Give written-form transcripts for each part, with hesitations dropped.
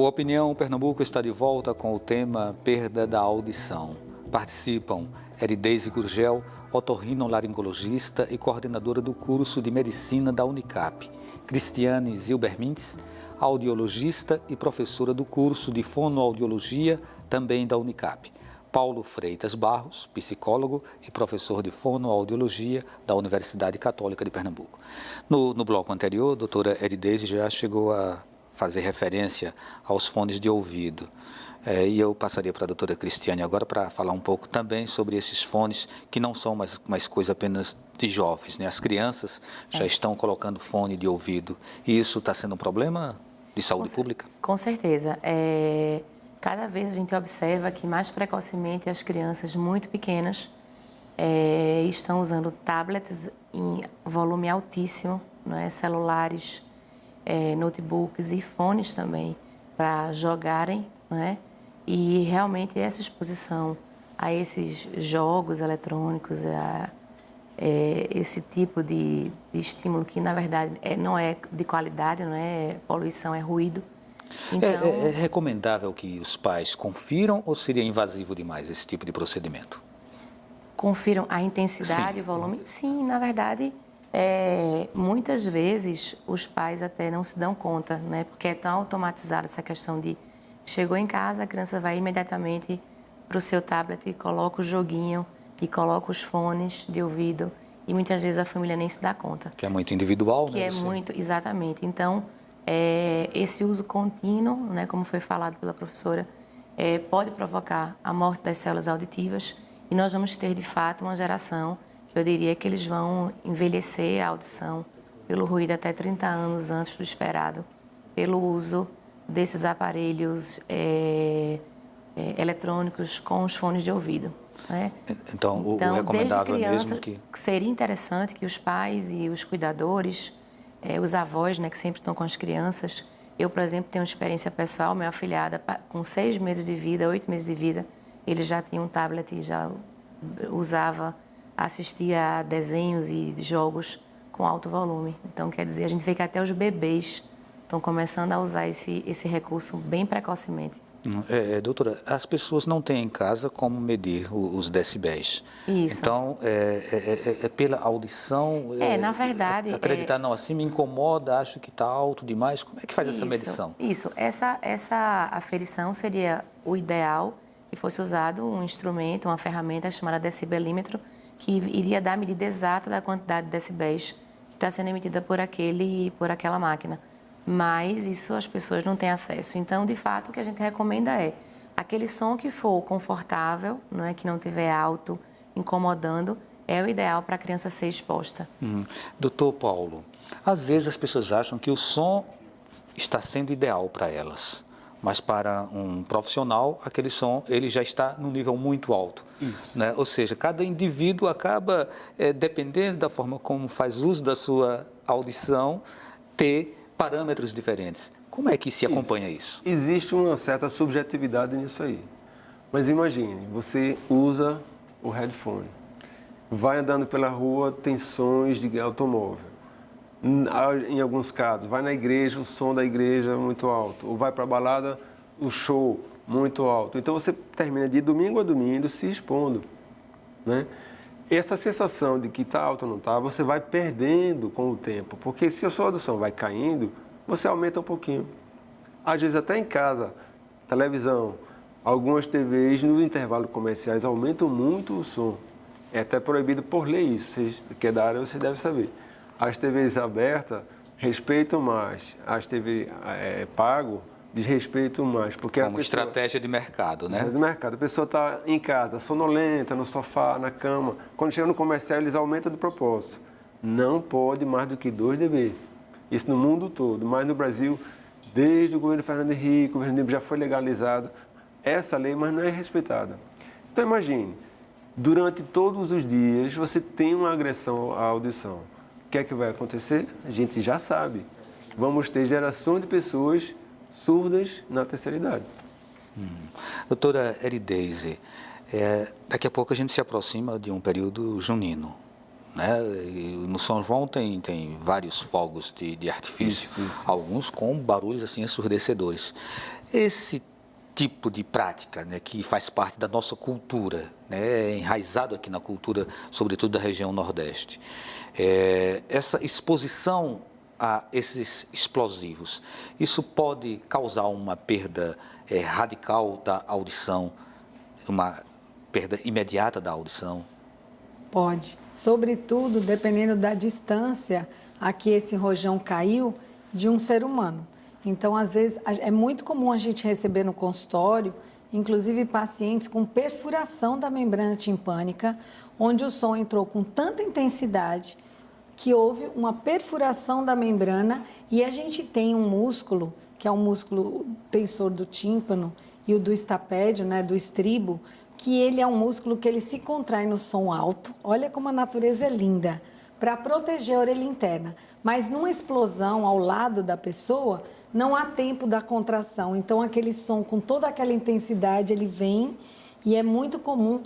O Opinião Pernambuco está de volta com o tema Perda da Audição. Participam Erideise Gurgel, otorrinolaringologista e coordenadora do curso de Medicina da Unicap, Cristiane Zilber Mintz, audiologista e professora do curso de Fonoaudiologia, também da Unicap, Paulo Freitas Barros, psicólogo e professor de Fonoaudiologia da Universidade Católica de Pernambuco. No bloco anterior, a doutora Erideise já chegou a fazer referência aos fones de ouvido. E eu passaria para a doutora Cristiane agora para falar um pouco também sobre esses fones que não são mais coisa apenas de jovens, né? As crianças já estão colocando fone de ouvido e isso está sendo um problema de saúde pública? Com certeza. Cada vez a gente observa que mais precocemente as crianças muito pequenas estão usando tablets em volume altíssimo, né? Celulares, notebooks e fones também para jogarem, né? E realmente essa exposição a esses jogos eletrônicos, esse tipo de estímulo que na verdade não é de qualidade, não é poluição, é ruído. Então, é recomendável que os pais confiram ou seria invasivo demais esse tipo de procedimento? Confiram a intensidade e o volume? Sim, na verdade, muitas vezes os pais até não se dão conta, né? Porque é tão automatizada essa questão de chegou em casa, a criança vai imediatamente para o seu tablet e coloca o joguinho e coloca os fones de ouvido e muitas vezes a família nem se dá conta. Que é muito individual, né? Que é muito, exatamente. Então, esse uso contínuo, né, como foi falado pela professora, pode provocar a morte das células auditivas e nós vamos ter, de fato, uma geração que eu diria que eles vão envelhecer a audição pelo ruído até 30 anos antes do esperado, pelo uso desses aparelhos eletrônicos com os fones de ouvido. Né? Então, o recomendável desde criança, mesmo que... Seria interessante que os pais e os cuidadores, os avós, né, que sempre estão com as crianças. Eu, por exemplo, tenho uma experiência pessoal, minha afilhada, com 6 meses de vida, 8 meses de vida, ele já tinha um tablet e já usava, assistia a desenhos e jogos com alto volume. Então, quer dizer, a gente vê que até os bebês estão começando a usar esse recurso bem precocemente. Doutora, as pessoas não têm em casa como medir os decibéis. Isso. Então, pela audição... na verdade... Acreditar, não, assim me incomoda, acho que está alto demais. Como é que faz essa medição? Isso. Essa aferição seria o ideal que fosse usado um instrumento, uma ferramenta chamada decibelímetro, que iria dar a medida exata da quantidade de decibéis que está sendo emitida por aquela máquina. Mas isso as pessoas não têm acesso. Então, de fato, o que a gente recomenda é aquele som que for confortável, não é, que não estiver alto, incomodando, é o ideal para a criança ser exposta. Doutor Paulo, às vezes as pessoas acham que o som está sendo ideal para elas, mas para um profissional, aquele som ele já está num nível muito alto. Né? Ou seja, cada indivíduo acaba, dependendo da forma como faz uso da sua audição, ter parâmetros diferentes. Como é que se acompanha isso? Existe uma certa subjetividade nisso aí. Mas imagine, você usa o headphone, vai andando pela rua, tem sons de automóvel. Em alguns casos, vai na igreja, o som da igreja é muito alto. Ou vai para a balada, o show muito alto. Então você termina de domingo a domingo se expondo, né? Essa sensação de que está alto ou não está, você vai perdendo com o tempo. Porque se a sua audição vai caindo, você aumenta um pouquinho. Às vezes até em casa, televisão, algumas TVs no intervalo comerciais aumentam muito o som. É até proibido por lei isso, você que é da área, você deve saber. As TVs abertas respeitam mais, as TVs pago desrespeitam mais. Porque como estratégia de mercado, né? De mercado. A pessoa está em casa, sonolenta, no sofá, na cama. Quando chega no comercial, eles aumentam de propósito. Não pode mais do que 2 dB. Isso no mundo todo. Mas no Brasil, desde o governo Fernando Henrique, o governo já foi legalizado essa lei, mas não é respeitada. Então imagine, durante todos os dias você tem uma agressão à audição. O que é que vai acontecer? A gente já sabe. Vamos ter gerações de pessoas surdas na terceira idade. Doutora Erideise, daqui a pouco a gente se aproxima de um período junino, né? E no São João tem vários fogos de artifício, Isso. alguns com barulhos assim ensurdecedores. Esse tipo de prática, né, que faz parte da nossa cultura, né, é enraizado aqui na cultura, sobretudo da região Nordeste, essa exposição a esses explosivos, isso pode causar uma perda radical da audição, uma perda imediata da audição? Pode, sobretudo dependendo da distância a que esse rojão caiu de um ser humano. Então, às vezes, é muito comum a gente receber no consultório, inclusive pacientes com perfuração da membrana timpânica, onde o som entrou com tanta intensidade que houve uma perfuração da membrana e a gente tem um músculo, que é o músculo tensor do tímpano e o do estapédio, né, do estribo, que ele é um músculo que ele se contrai no som alto. Olha como a natureza é linda, para proteger a orelha interna. Mas numa explosão ao lado da pessoa, não há tempo da contração. Então, aquele som com toda aquela intensidade, ele vem e é muito comum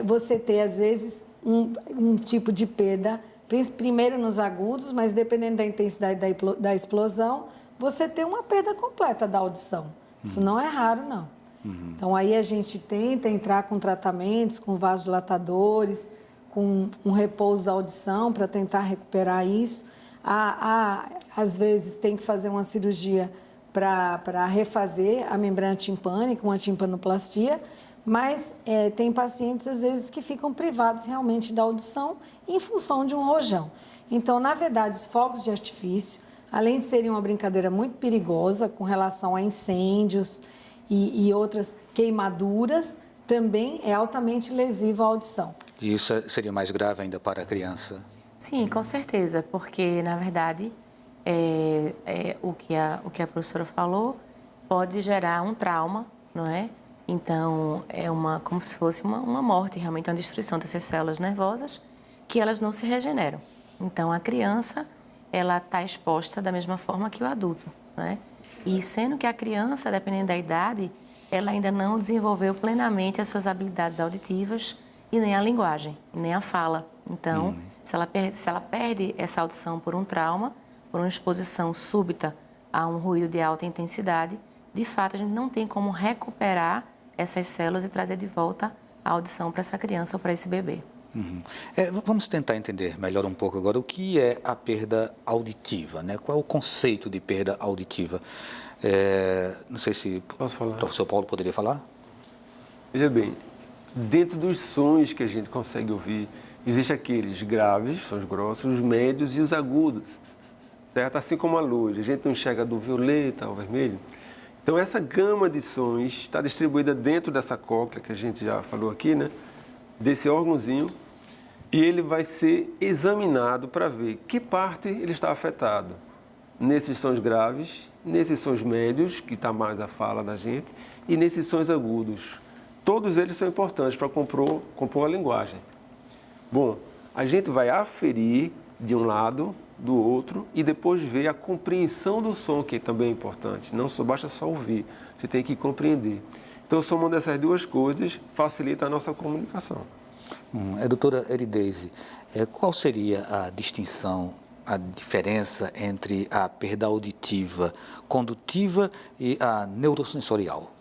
você ter, às vezes, um tipo de perda, primeiro nos agudos, mas dependendo da intensidade da explosão, você tem uma perda completa da audição. Isso não é raro, não. Então, aí a gente tenta entrar com tratamentos, com vasodilatadores, com um repouso da audição para tentar recuperar isso. Às vezes, tem que fazer uma cirurgia para refazer a membrana timpânica, uma timpanoplastia, mas tem pacientes, às vezes, que ficam privados realmente da audição em função de um rojão. Então, na verdade, os fogos de artifício, além de serem uma brincadeira muito perigosa com relação a incêndios e outras queimaduras, também é altamente lesivo à audição. E isso seria mais grave ainda para a criança? Sim, com certeza, porque, na verdade, o que a professora falou pode gerar um trauma, não é? Então, como se fosse uma morte, realmente uma destruição dessas células nervosas, que elas não se regeneram. Então, a criança, ela está exposta da mesma forma que o adulto, não é? E sendo que a criança, dependendo da idade, ela ainda não desenvolveu plenamente as suas habilidades auditivas e nem a linguagem, e nem a fala. Então, se ela perde essa audição por um trauma, por uma exposição súbita a um ruído de alta intensidade, de fato, a gente não tem como recuperar essas células e trazer de volta a audição para essa criança ou para esse bebê. Vamos tentar entender melhor um pouco agora o que é a perda auditiva, né? Qual é o conceito de perda auditiva? Não sei se o professor Paulo poderia falar? Veja bem, dentro dos sons que a gente consegue ouvir, existem aqueles graves, sons grossos, os médios e os agudos, certo? Assim como a luz, a gente não enxerga do violeta ao vermelho. Então, essa gama de sons está distribuída dentro dessa cóclea, que a gente já falou aqui, né? Desse órgãozinho, e ele vai ser examinado para ver que parte ele está afetado. Nesses sons graves, nesses sons médios, que está mais a fala da gente, e nesses sons agudos. Todos eles são importantes para compor a linguagem. Bom, a gente vai aferir de um lado, do outro, e depois ver a compreensão do som, que também é importante. Não basta só ouvir, você tem que compreender. Então, somando essas duas coisas, facilita a nossa comunicação. Doutora Erideise, qual seria a distinção, a diferença entre a perda auditiva condutiva e a neurosensorial?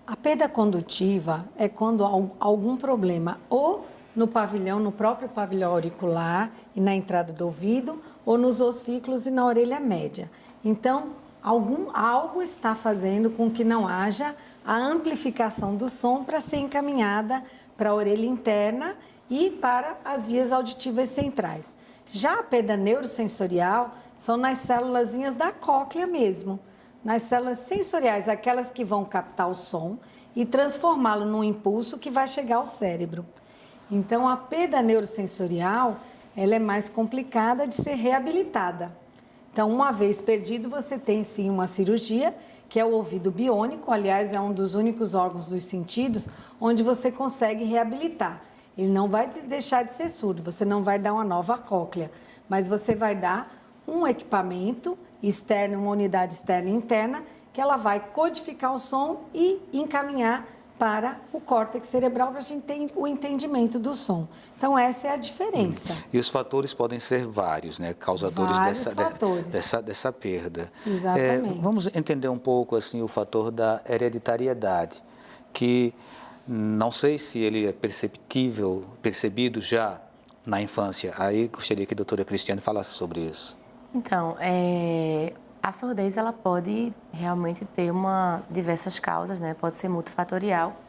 A perda condutiva é quando há algum problema ou no pavilhão, no próprio pavilhão auricular e na entrada do ouvido, ou nos ossículos e na orelha média. Então, algo está fazendo com que não haja a amplificação do som para ser encaminhada para a orelha interna e para as vias auditivas centrais. Já a perda neurosensorial são nas célulazinhas da cóclea mesmo, nas células sensoriais, aquelas que vão captar o som e transformá-lo num impulso que vai chegar ao cérebro. Então, a perda neurosensorial, ela é mais complicada de ser reabilitada. Então, uma vez perdido, você tem sim uma cirurgia, que é o ouvido biônico, aliás, é um dos únicos órgãos dos sentidos onde você consegue reabilitar. Ele não vai deixar de ser surdo, você não vai dar uma nova cóclea, mas você vai dar um equipamento externo, uma unidade externa e interna, que ela vai codificar o som e encaminhar para o córtex cerebral, para a gente ter o entendimento do som. Então, essa é a diferença. E os fatores podem ser vários, né? Causadores dessa perda. Exatamente. Vamos entender um pouco assim, o fator da hereditariedade, que não sei se ele é percebido já na infância. Aí gostaria que a doutora Cristiane falasse sobre isso. Então, a surdez ela pode realmente ter diversas causas, né? Pode ser multifatorial.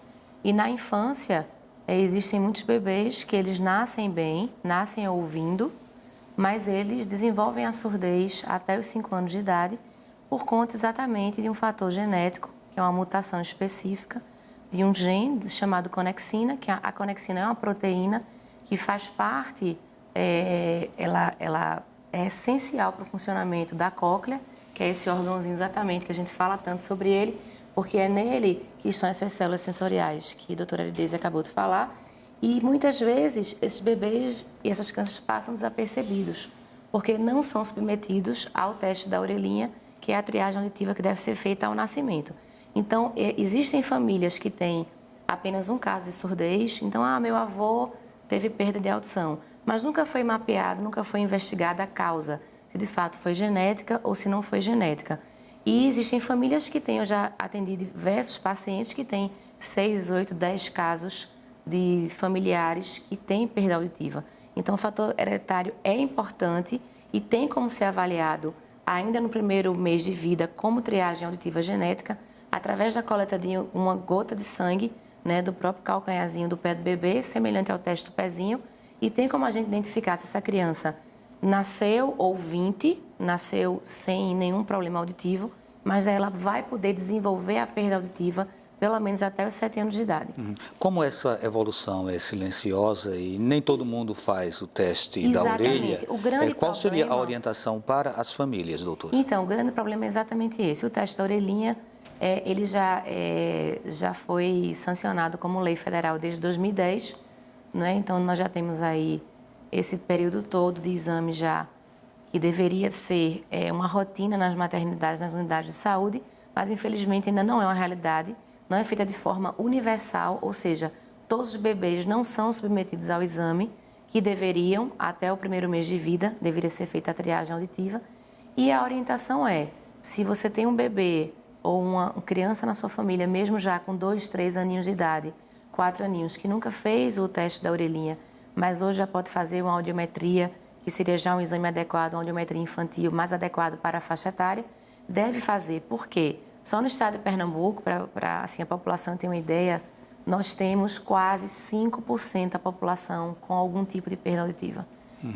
E na infância, existem muitos bebês que eles nascem bem, nascem ouvindo, mas eles desenvolvem a surdez até os 5 anos de idade por conta exatamente de um fator genético, que é uma mutação específica de um gene chamado conexina, que a conexina é uma proteína que faz parte, ela é essencial para o funcionamento da cóclea, que é esse órgãozinho exatamente que a gente fala tanto sobre ele, porque é nele que estão essas células sensoriais que a doutora Arideze acabou de falar. E muitas vezes esses bebês e essas crianças passam desapercebidos, porque não são submetidos ao teste da orelhinha, que é a triagem auditiva que deve ser feita ao nascimento. Então, existem famílias que têm apenas um caso de surdez, então, meu avô teve perda de audição, mas nunca foi mapeado, nunca foi investigada a causa, se de fato foi genética ou se não foi genética. E existem famílias que têm, eu já atendi diversos pacientes que têm 6, 8, 10 casos de familiares que têm perda auditiva. Então, o fator hereditário é importante e tem como ser avaliado ainda no primeiro mês de vida como triagem auditiva genética, através da coleta de uma gota de sangue, né, do próprio calcanharzinho do pé do bebê, semelhante ao teste do pezinho, e tem como a gente identificar se essa criança nasceu ouvinte, nasceu sem nenhum problema auditivo, mas ela vai poder desenvolver a perda auditiva pelo menos até os 7 anos de idade. Como essa evolução é silenciosa e nem todo mundo faz o teste da orelha, o grande qual seria a problema... orientação para as famílias, doutor? Então, o grande problema é exatamente esse. O teste da orelhinha, ele já foi sancionado como lei federal desde 2010, né? Então, nós já temos aí esse período todo de exame já, que deveria ser uma rotina nas maternidades, nas unidades de saúde, mas infelizmente ainda não é uma realidade, não é feita de forma universal, ou seja, todos os bebês não são submetidos ao exame que deveriam, até o primeiro mês de vida, deveria ser feita a triagem auditiva. E a orientação é, se você tem um bebê ou uma criança na sua família, mesmo já com 2, 3 aninhos de idade, 4 aninhos, que nunca fez o teste da orelhinha, mas hoje já pode fazer uma audiometria, que seria já um exame adequado, uma audiometria infantil mais adequado para a faixa etária, deve fazer. Por quê? Só no estado de Pernambuco, para assim, a população ter uma ideia, nós temos quase 5% da população com algum tipo de perda auditiva.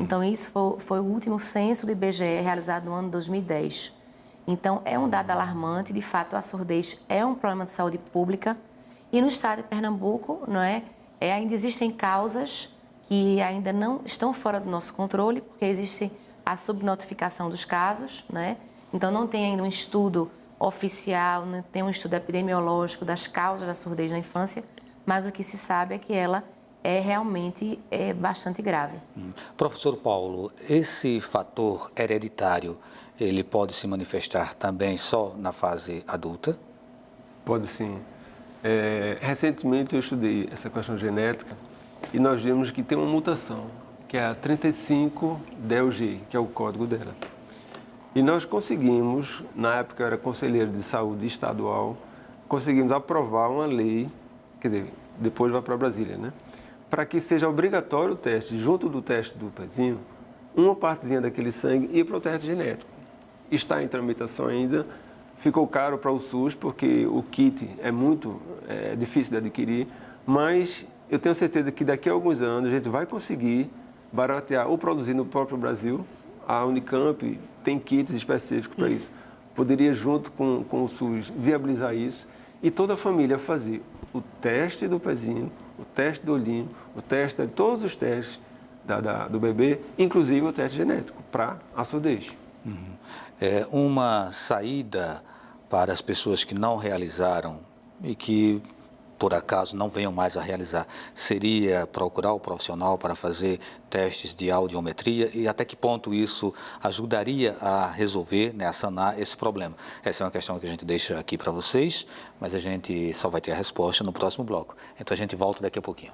Então, isso foi o último censo do IBGE realizado no ano 2010. Então, é um dado alarmante. De fato, a surdez é um problema de saúde pública. E no estado de Pernambuco, ainda existem causas que ainda não estão fora do nosso controle, porque existe a subnotificação dos casos, Então, não tem ainda um estudo oficial, não tem um estudo epidemiológico das causas da surdez na infância, mas o que se sabe é que ela realmente bastante grave. Professor Paulo, esse fator hereditário, ele pode se manifestar também só na fase adulta? Pode sim. Recentemente eu estudei essa questão genética e nós vimos que tem uma mutação, que é a 35DLG, que é o código dela. E nós conseguimos, na época eu era conselheiro de saúde estadual, conseguimos aprovar uma lei, quer dizer, depois vai para Brasília, para que seja obrigatório o teste, junto do teste do pezinho, uma partezinha daquele sangue ir para o teste genético. Está em tramitação ainda, ficou caro para o SUS, porque o kit é muito difícil de adquirir, mas eu tenho certeza que daqui a alguns anos a gente vai conseguir baratear ou produzir no próprio Brasil. A Unicamp tem kits específicos para isso. Poderia, junto com o SUS, viabilizar isso e toda a família fazer o teste do pezinho, o teste do olhinho, o teste de todos os testes do bebê, inclusive o teste genético, para a surdez. Uma saída para as pessoas que não realizaram e que por acaso não venham mais a realizar, seria procurar o profissional para fazer testes de audiometria e até que ponto isso ajudaria a resolver, né, a sanar esse problema? Essa é uma questão que a gente deixa aqui para vocês, mas a gente só vai ter a resposta no próximo bloco. Então a gente volta daqui a pouquinho.